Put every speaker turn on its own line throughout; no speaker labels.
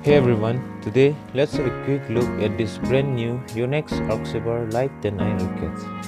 Hey everyone, today let's have a quick look at this brand new Yonex Arcsaber Light 10i racquet.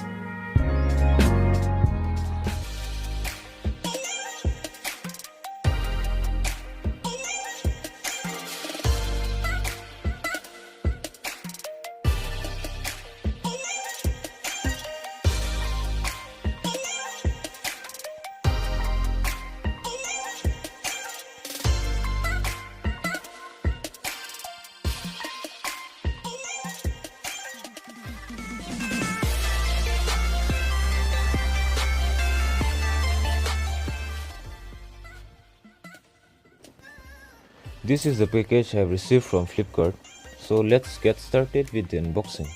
This is the package I have received from Flipkart, so let's get started with the unboxing.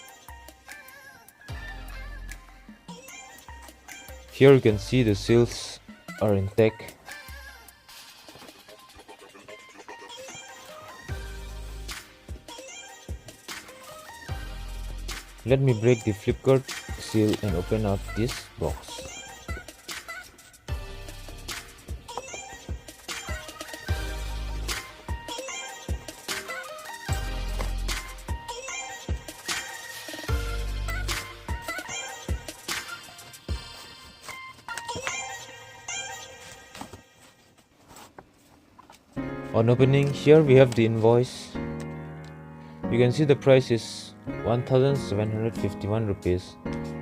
Here you can see the seals are intact. Let me break the Flipkart seal and open up this box. On opening, here we have the invoice. You can see the price is 1751 rupees,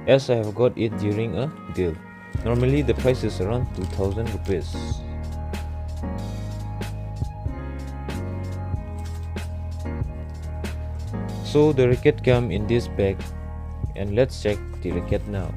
as I have got it during a deal. Normally the price is around 2000 rupees. So the racket comes in this bag, and let's check the racket now.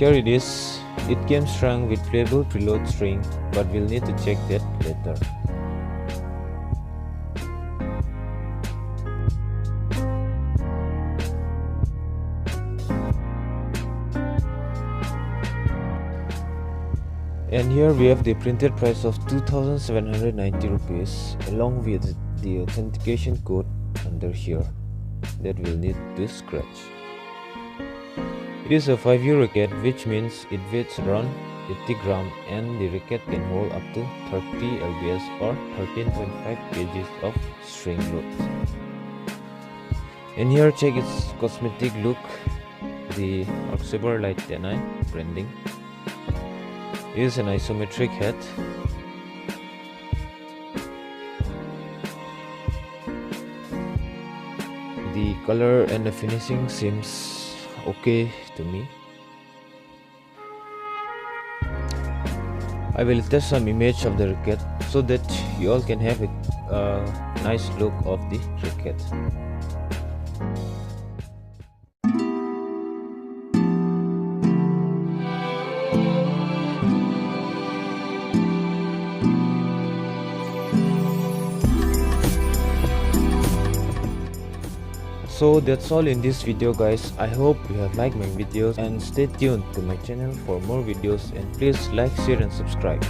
Here it is. It came strung with playable preload string, but we'll need to check that later. And here we have the printed price of 2790 rupees along with the authentication code under here that we'll need to scratch. It is a 5U racket, which means it weighs around 80 grams and the racket can hold up to 30 lbs or 13.5 kg of string load. And here check its cosmetic look, the Arcsaber Light 10i branding. It is an isometric head. The color and the finishing seems okay to me. I will test some image of the racket so that you all can have a nice look of the racket. So that's all in this video guys. I hope you have liked my videos and stay tuned to my channel for more videos, and please like, share and subscribe.